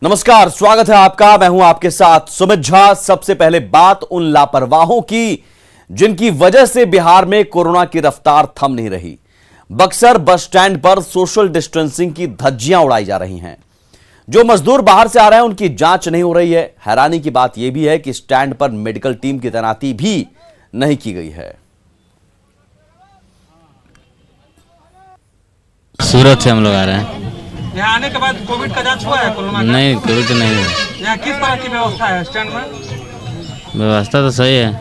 नमस्कार, स्वागत है आपका। मैं हूं आपके साथ सुमित झा। सबसे पहले बात उन लापरवाहों की जिनकी वजह से बिहार में कोरोना की रफ्तार थम नहीं रही। बक्सर बस स्टैंड पर सोशल डिस्टेंसिंग की धज्जियां उड़ाई जा रही हैं। जो मजदूर बाहर से आ रहे हैं उनकी जांच नहीं हो रही है। हैरानी की बात यह भी है कि स्टैंड पर मेडिकल टीम की तैनाती भी नहीं की गई है। सूरत से हम लोग आ रहे हैं। यहाँ आने के बाद कोविड का जांच हुआ है? कोरोना नहीं, कोविड नहीं हुआ। यहाँ किस तरह की व्यवस्था है स्टैंड में? व्यवस्था तो सही है।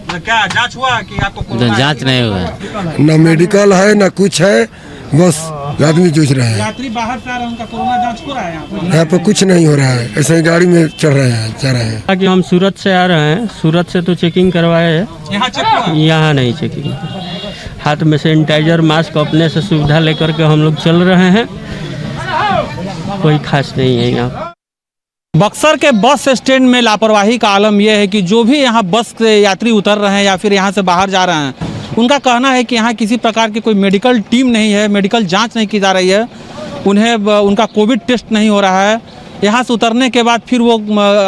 तो क्या जांच हुआ कि आपको कोरोना? जांच नहीं हुआ है। ना मेडिकल है ना कुछ है, बस आदमी जूझ रहे हैं। यात्री बाहर से आ रहे हैं, उनका कोरोना जांच हो रहा है यहाँ पे कुछ नहीं हो रहा है, ऐसे ही गाड़ी में चढ़ रहे हैं, जा रहे हैं। कि हम सूरत से आ रहे हैं, सूरत से तो चेकिंग करवाए हैं, यहाँ चेक हुआ? यहाँ नहीं चेकिंग। हाथ में सैनिटाइजर मास्क अपने से सुविधा लेकर के हम लोग चल रहे हैं, कोई खास नहीं है यहाँ। बक्सर के बस स्टैंड में लापरवाही का आलम यह है कि जो भी यहाँ बस से यात्री उतर रहे हैं या फिर यहाँ से बाहर जा रहे हैं, उनका कहना है कि यहाँ किसी प्रकार की कोई मेडिकल टीम नहीं है, मेडिकल जांच नहीं की जा रही है, उनका कोविड टेस्ट नहीं हो रहा है। यहाँ से उतरने के बाद फिर वो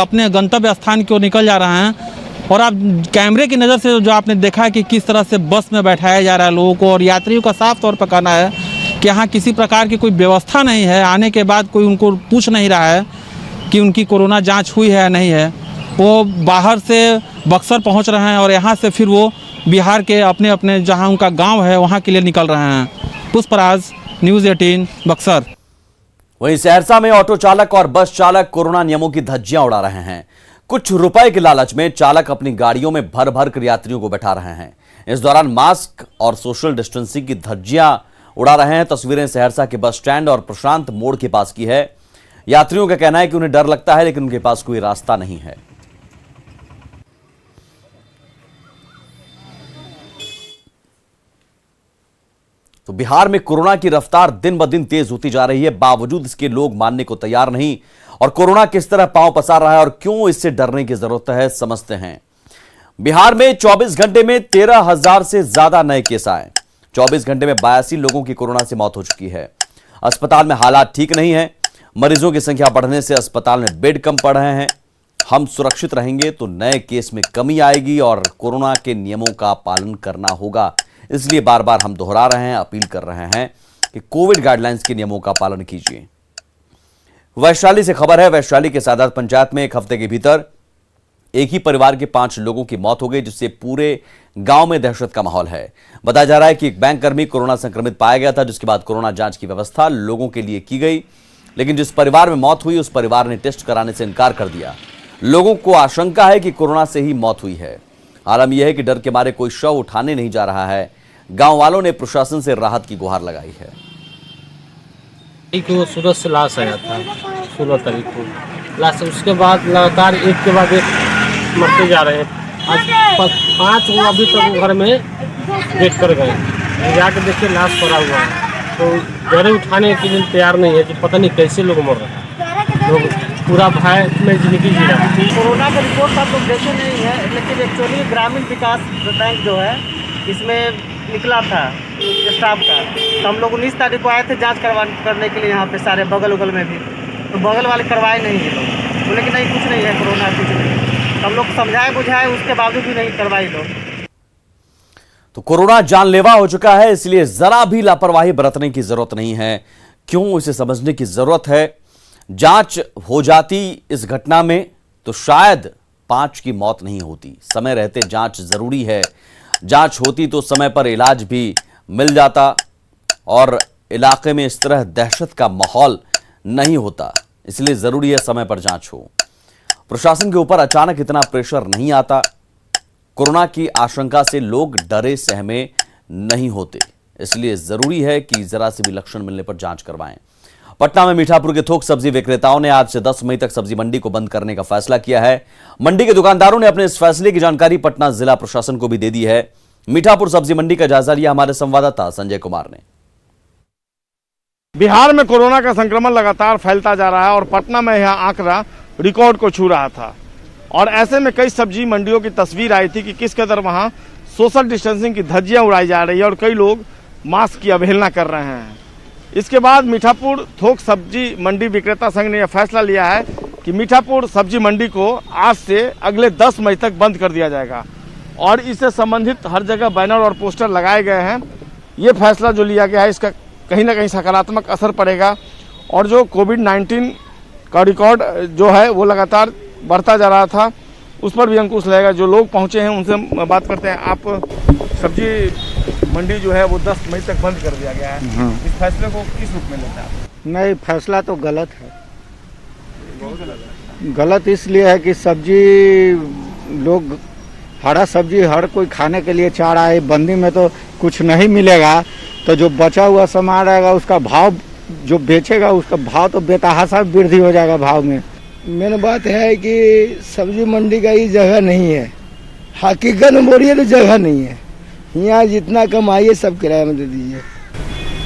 अपने गंतव्य स्थान की ओर निकल जा रहे हैं। और आप कैमरे की नज़र से जो आपने देखा है कि किस तरह से बस में बैठाया जा रहा है लोगों को, और यात्रियों का साफ तौर पर कहना है कि यहाँ किसी प्रकार की कोई व्यवस्था नहीं है। आने के बाद कोई उनको पूछ नहीं रहा है कि उनकी कोरोना जांच हुई है या नहीं है। वो बाहर से बक्सर पहुंच रहे हैं और यहाँ से फिर वो बिहार के अपने अपने जहां उनका गांव है वहां के लिए निकल रहे हैं। पुष्पराज, न्यूज़ 18 बक्सर। वहीं सहरसा में ऑटो चालक और बस चालक कोरोना नियमों की धज्जियां उड़ा रहे हैं। कुछ रुपए के लालच में चालक अपनी गाड़ियों में भर भर कर यात्रियों को बैठा रहे हैं। इस दौरान मास्क और सोशल डिस्टेंसिंग की धज्जियां उड़ा रहे हैं। तस्वीरें सहरसा के बस स्टैंड और प्रशांत मोड़ के पास की है। यात्रियों का कहना है कि उन्हें डर लगता है, लेकिन उनके पास कोई रास्ता नहीं है। तो बिहार में कोरोना की रफ्तार दिन ब दिन तेज होती जा रही है। बावजूद इसके लोग मानने को तैयार नहीं। और कोरोना किस तरह पांव पसार रहा है और क्यों इससे डरने की जरूरत है, समझते हैं। बिहार में 24 घंटे में 13,000 से ज्यादा नए केस आए। 24 घंटे में 82 लोगों की कोरोना से मौत हो चुकी है। अस्पताल में हालात ठीक नहीं है। मरीजों की संख्या बढ़ने से अस्पताल में बेड कम पड़ रहे हैं। हम सुरक्षित रहेंगे तो नए केस में कमी आएगी और कोरोना के नियमों का पालन करना होगा। इसलिए बार बार हम दोहरा रहे हैं, अपील कर रहे हैं कि कोविड गाइडलाइंस के नियमों का पालन कीजिए। वैशाली से खबर है। वैशाली के सादात पंचायत में एक हफ्ते के भीतर एक ही परिवार के 5 लोगों की मौत हो गई, जिससे पूरे गांव में दहशत का माहौल है। बताया जा रहा है कि एक बैंककर्मी कोरोना संक्रमित पाया गया था, जिसके बाद कोरोना जांच की व्यवस्था लोगों के लिए की गई, लेकिन जिस परिवार में मौत हुई उस परिवार ने टेस्ट कराने से इनकार कर दिया। लोगों को आशंका है कि कोरोना से ही मौत हुई है। आलम यह है कि डर के मारे कोई शव उठाने नहीं जा रहा है। गांव वालों ने प्रशासन से राहत की गुहार लगाई है। वो सूरत से लाश आया था, 16 तारीख को लाश। उसके बाद लगातार एक के बाद एक मरते जा रहे हैं। आज 5 वो अभी तक घर में वेट कर गए। जाके देखिए लाश पड़ा हुआ है, तो घरे उठाने के लिए तैयार नहीं है कि पता नहीं कैसे लोग मर रहे हैं। लोग पूरा भय में जिंदगी जी रहा है। कोरोना का रिपोर्ट आप लोग देखे नहीं है, लेकिन एक्चुअली ग्रामीण विकास बैंक जो है इसमें निकला था स्टाफ का, तो हम लोग 19 तारीख को आए थे जांच करने के लिए यहाँ पे सारे बगल उगल में भी, तो बगल वाले करवाए नहीं है लोग। बोले कि नहीं कुछ नहीं है, कोरोना कुछ नहीं। तो हम लोग समझाए बुझाए, उसके बावजूद भी नहीं करवाए लोग। तो कोरोना जानलेवा हो चुका है, इसलिए जरा भी लापरवाही बरतने की जरूरत नहीं है। क्यों, इसे समझने की जरूरत है। जांच हो जाती इस घटना में तो शायद 5 की मौत नहीं होती। समय रहते जांच जरूरी है। जांच होती तो समय पर इलाज भी मिल जाता और इलाके में इस तरह दहशत का माहौल नहीं होता। इसलिए जरूरी है समय पर जांच हो। प्रशासन के ऊपर अचानक इतना प्रेशर नहीं आता। कोरोना की आशंका से लोग डरे सहमे नहीं होते। इसलिए जरूरी है कि जरा से भी लक्षण मिलने पर जांच करवाएं। पटना में मीठापुर के थोक सब्जी विक्रेताओं ने आज से 10 मई तक सब्जी मंडी को बंद करने का फैसला किया है। मंडी के दुकानदारों ने अपने इस फैसले की जानकारी पटना जिला प्रशासन को भी दे दी है। मीठापुर सब्जी मंडी का जायजा लिया हमारे संवाददाता संजय कुमार ने। बिहार में कोरोना का संक्रमण लगातार फैलता जा रहा है और पटना में यह आंकड़ा रिकॉर्ड को छू रहा था। और ऐसे में कई सब्जी मंडियों की तस्वीर आई थी कि किस कदर वहां सोशल डिस्टेंसिंग की धज्जियां उड़ाई जा रही है और कई लोग मास्क की अवहेलना कर रहे हैं। इसके बाद मीठापुर थोक सब्जी मंडी विक्रेता संघ ने यह फैसला लिया है कि मीठापुर सब्जी मंडी को आज से अगले 10 मई तक बंद कर दिया जाएगा और इससे संबंधित हर जगह बैनर और पोस्टर लगाए गए हैं। ये फैसला जो लिया गया है इसका कहीं ना कहीं सकारात्मक असर पड़ेगा और जो कोविड-19 का रिकॉर्ड जो है वो लगातार बढ़ता जा रहा था उस पर भी अंकुश लगेगा। जो लोग पहुंचे हैं उनसे बात करते हैं। आप सब्जी मंडी जो है वो 10 मई तक बंद कर दिया गया है, इस फैसले को किस रूप में लेते हैं आप? नहीं, फैसला तो गलत है। गलत इसलिए है कि सब्जी लोग हरा सब्जी हर कोई खाने के लिए चाह रहा है। बंदी में तो कुछ नहीं मिलेगा तो जो बचा हुआ सामान रहेगा उसका भाव जो बेचेगा उसका भाव तो बेतहाशा वृद्धि हो जाएगा भाव में। मेन बात है कि सब्जी मंडी का ये जगह नहीं है, हकीकत में बोलिए तो जगह नहीं है। यहाँ जितना कमाइए सब किराए में दे दीजिए।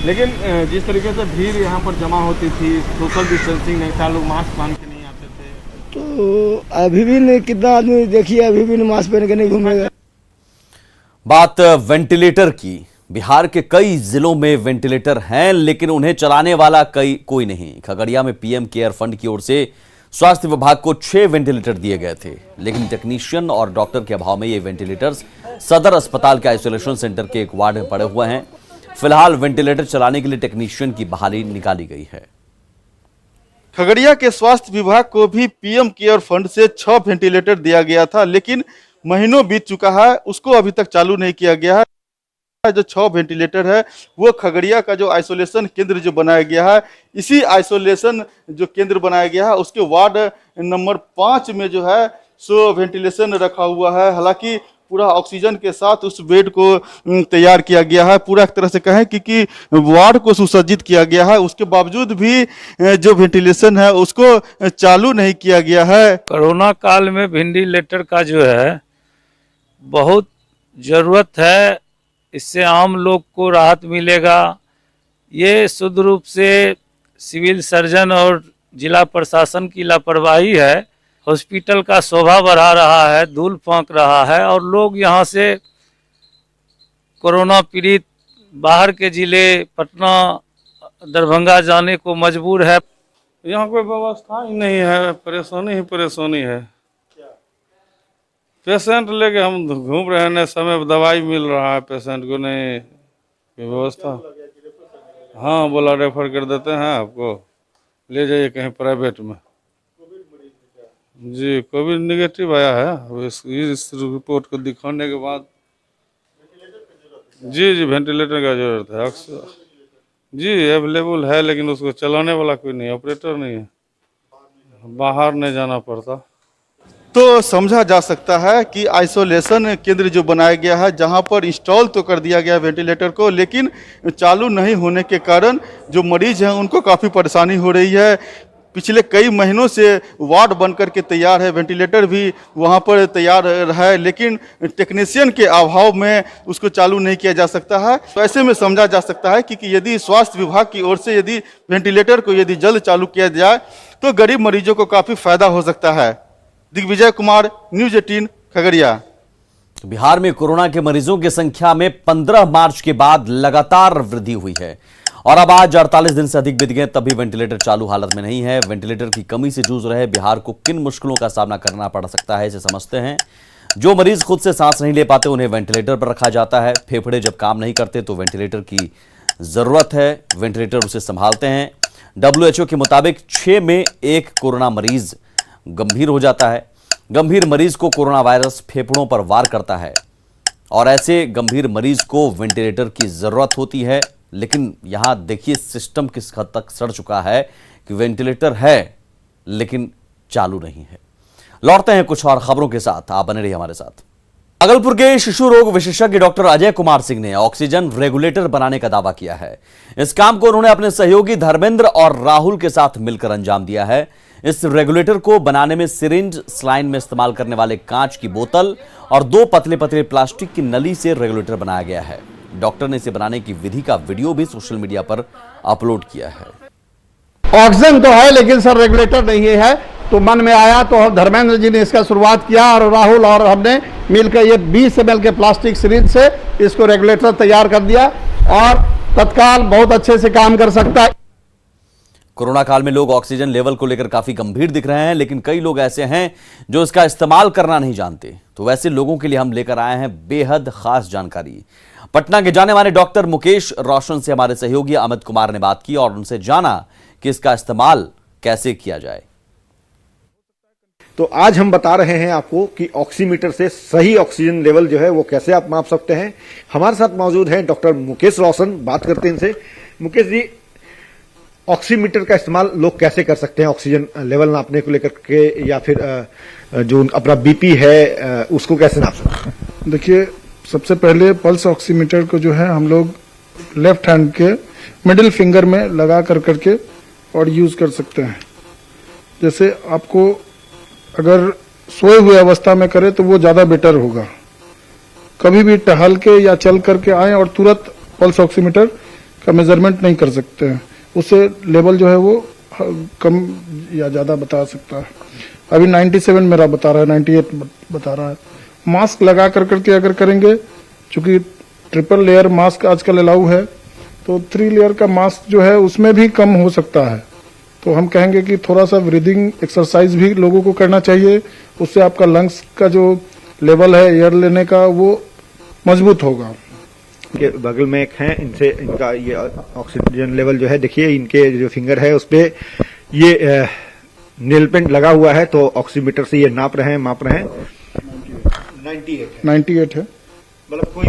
लेकिन जिस तरीके से भीड़ यहाँ पर जमा होती थी, सोशल डिस्टेंसिंग नहीं था, लोग मास्क पहन के नहीं आते थे, तो अभी भी नहीं, कितना आदमी देखिए अभी भी मास्क पहन के नहीं घूमेगा। बात वेंटिलेटर की। बिहार के कई जिलों में वेंटिलेटर हैं लेकिन उन्हें चलाने वाला कोई नहीं। खगड़िया में पीएम केयर फंड की ओर से स्वास्थ्य विभाग को 6 वेंटिलेटर दिए गए थे लेकिन टेक्नीशियन और डॉक्टर के अभाव में ये वेंटिलेटर्स सदर अस्पताल के आइसोलेशन सेंटर के एक वार्ड में पड़े हुए हैं। फिलहाल वेंटिलेटर चलाने के लिए टेक्नीशियन की बहाली निकाली गई है। खगड़िया के स्वास्थ्य विभाग को भी पीएम केयर फंड से 6 वेंटिलेटर दिया गया था लेकिन महीनों बीत चुका है, उसको अभी तक चालू नहीं किया गया है। जो 6 वेंटिलेटर है वो खगड़िया का जो आइसोलेशन केंद्र जो बनाया गया है, इसी आइसोलेशन जो केंद्र बनाया गया है उसके वार्ड नंबर 5 में जो है सो वेंटिलेशन रखा हुआ है। हालांकि पूरा ऑक्सीजन के साथ उस बेड को तैयार किया गया है, पूरा एक तरह से कहें कि वार्ड को सुसज्जित किया गया है, उसके बावजूद भी जो वेंटिलेशन है उसको चालू नहीं किया गया है। कोरोना काल में वेंटिलेटर का जो है बहुत ज़रूरत है, इससे आम लोग को राहत मिलेगा। ये शुद्ध रूप से सिविल सर्जन और जिला प्रशासन की लापरवाही है। हॉस्पिटल का शोभा बढ़ा रहा है, धूल फेंक रहा है और लोग यहाँ से कोरोना पीड़ित बाहर के जिले पटना दरभंगा जाने को मजबूर है। यहाँ कोई व्यवस्था ही नहीं है, परेशानी ही परेशानी है। पेशेंट लेके हम घूम रहे हैं, समय दवाई मिल रहा है पेशेंट को, नहीं व्यवस्था। हाँ, बोला रेफर कर देते हैं, आपको ले जाइए कहीं प्राइवेट में। जी कोविड नेगेटिव आया है, अब इस रिपोर्ट को दिखाने के बाद जी वेंटिलेटर का जरूरत है। अक्सर जी अवेलेबल है लेकिन उसको चलाने वाला कोई नहीं, ऑपरेटर नहीं है, बाहर नहीं जाना पड़ता। तो समझा जा सकता है कि आइसोलेशन केंद्र जो बनाया गया है, जहां पर इंस्टॉल तो कर दिया गया वेंटिलेटर को, लेकिन चालू नहीं होने के कारण जो मरीज हैं उनको काफ़ी परेशानी हो रही है। पिछले कई महीनों से वार्ड बनकर के तैयार है, वेंटिलेटर भी वहां पर तैयार है लेकिन टेक्नीशियन के अभाव में उसको चालू नहीं किया जा सकता है। तो ऐसे में समझा जा सकता है कि यदि स्वास्थ्य विभाग की ओर से यदि वेंटिलेटर को यदि जल्द चालू किया जाए तो गरीब मरीजों को काफ़ी फायदा हो सकता है। दिग्विजय कुमार, न्यूज़ 18 खगड़िया। बिहार में कोरोना के मरीजों की संख्या में 15 मार्च के बाद लगातार वृद्धि हुई है और अब आज 48 दिन से अधिक बीत गए तब भी वेंटिलेटर चालू हालत में नहीं है। वेंटिलेटर की कमी से जूझ रहे बिहार को किन मुश्किलों का सामना करना पड़ सकता है, इसे समझते हैं। जो मरीज खुद से सांस नहीं ले पाते उन्हें वेंटिलेटर पर रखा जाता है। फेफड़े जब काम नहीं करते तो वेंटिलेटर की जरूरत है, वेंटिलेटर उसे संभालते हैं। WHO के मुताबिक 6 में 1 कोरोना मरीज गंभीर हो जाता है। गंभीर मरीज को कोरोना वायरस फेफड़ों पर वार करता है और ऐसे गंभीर मरीज को वेंटिलेटर की जरूरत होती है। लेकिन यहां देखिए सिस्टम किस हद तक सड़ चुका है कि वेंटिलेटर है लेकिन चालू नहीं है। लौटते हैं कुछ और खबरों के साथ, आप बने रहिए हमारे साथ। भागलपुर के शिशु रोग विशेषज्ञ डॉक्टर अजय कुमार सिंह ने ऑक्सीजन रेगुलेटर बनाने का दावा किया है। इस काम को उन्होंने अपने सहयोगी धर्मेंद्र और राहुल के साथ मिलकर अंजाम दिया है। इस रेगुलेटर को बनाने में सिरिंज, स्लाइन में इस्तेमाल करने वाले कांच की बोतल और 2 पतले पतले प्लास्टिक की नली से रेगुलेटर बनाया गया है। डॉक्टर ने इसे बनाने की विधि का वीडियो भी सोशल मीडिया पर अपलोड किया है। ऑक्सीजन तो है लेकिन सर रेगुलेटर नहीं है, तो मन में आया तो धर्मेंद्र जी ने इसका शुरुआत किया और राहुल और हमने मिलकर ये 20 ml के प्लास्टिक सिरिंज से इसको रेगुलेटर तैयार कर दिया और तत्काल बहुत अच्छे से काम कर सकता है। कोरोना काल में लोग ऑक्सीजन लेवल को लेकर काफी गंभीर दिख रहे हैं, लेकिन कई लोग ऐसे हैं जो इसका इस्तेमाल करना नहीं जानते। तो वैसे लोगों के लिए हम लेकर आए हैं बेहद खास जानकारी। पटना के जाने माने डॉक्टर मुकेश रोशन से हमारे सहयोगी अमित कुमार ने बात की और उनसे जाना कि इसका इस्तेमाल कैसे किया जाए। तो आज हम बता रहे हैं आपको कि ऑक्सीमीटर से सही ऑक्सीजन लेवल जो है वो कैसे आप माप सकते हैं। हमारे साथ मौजूद हैं डॉक्टर मुकेश रोशन, बात करते हैं इनसे। मुकेश जी, ऑक्सीमीटर का इस्तेमाल लोग कैसे कर सकते हैं ऑक्सीजन लेवल नापने को लेकर के, या फिर जो अपना बीपी है उसको कैसे नाप सकते हैं? देखिए, सबसे पहले पल्स ऑक्सीमीटर को जो है हम लोग लेफ्ट हैंड के मिडिल फिंगर में लगा करके और यूज कर सकते हैं। जैसे आपको अगर सोए हुए अवस्था में करें तो वो ज्यादा बेटर होगा। कभी भी टहल के या चल करके आए और तुरंत पल्स ऑक्सीमीटर का मेजरमेंट नहीं कर सकते हैं, उससे लेवल जो है वो कम या ज्यादा बता सकता है। अभी 97 मेरा बता रहा है, 98 बता रहा है। मास्क लगा करके अगर करेंगे, चूंकि ट्रिपल लेयर मास्क आजकल अलाउ है, तो 3 लेयर का मास्क जो है उसमें भी कम हो सकता है। तो हम कहेंगे कि थोड़ा सा ब्रीदिंग एक्सरसाइज भी लोगों को करना चाहिए, उससे आपका लंग्स का जो लेवल है एयर लेने का वो मजबूत होगा। के बगल में एक है, इनसे इनका ये ऑक्सीजन लेवल जो है, देखिए इनके जो फिंगर है उस पे ये नेल पेंट लगा हुआ है, तो ऑक्सीमीटर से ये नाप रहे हैं, माप रहे हैं। 98 है, मतलब कोई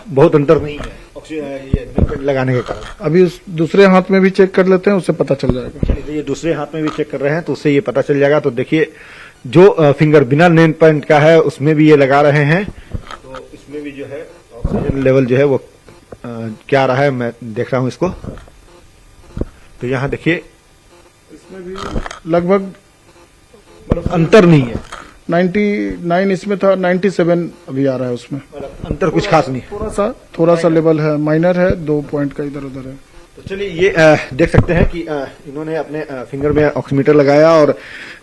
बहुत अंतर नहीं है ये नेल पेंट लगाने के कारण। अभी उस दूसरे हाथ में भी चेक कर लेते हैं, उससे पता चल जाएगा। ये दूसरे हाथ में भी चेक कर रहे हैं तो उससे ये पता चल जाएगा। तो देखिए जो फिंगर बिना नेल पेंट का है उसमें भी ये लगा रहे हैं, तो इसमें भी जो है ऑक्सीजन लेवल जो है वो क्या रहा है, मैं देख रहा हूं इसको। तो यहाँ देखिए इसमें भी लगभग मतलब अंतर नहीं है। 99 इसमें था, 97 अभी आ रहा है उसमें। अंतर कुछ खास नहीं, थोड़ा सा लेवल है, माइनर है, 2 पॉइंट का इधर उधर है। तो चलिए ये देख सकते हैं कि इन्होंने अपने फिंगर में ऑक्सीमीटर लगाया और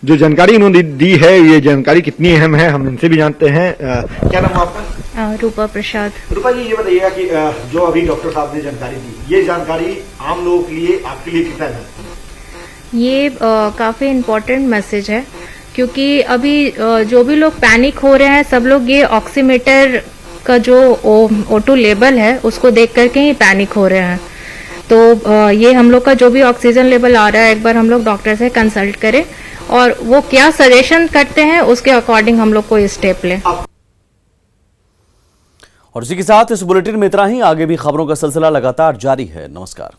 जो जानकारी इन्होंने दी है ये जानकारी कितनी अहम है हम इनसे भी जानते हैं। क्या नाम है आपका? रूपा प्रसाद। रूपा जी, ये बताइएगा कि जो अभी डॉक्टर साहब ने जानकारी दी, ये जानकारी आम लोगों के लिए, आपके लिए कितना है? ये काफी इम्पोर्टेंट मैसेज है, क्योंकि अभी जो भी लोग पैनिक हो रहे हैं, सब लोग ये ऑक्सीमीटर का जो O2 लेवल है उसको देख करके ही पैनिक हो रहे हैं। तो ये हम लोग का जो भी ऑक्सीजन लेवल आ रहा है, एक बार हम लोग डॉक्टर से कंसल्ट करें और वो क्या सजेशन करते हैं उसके अकॉर्डिंग हम लोग कोई स्टेप लें। और इसी के साथ इस बुलेटिन में इतना ही। आगे भी खबरों का सिलसिला लगातार जारी है। नमस्कार।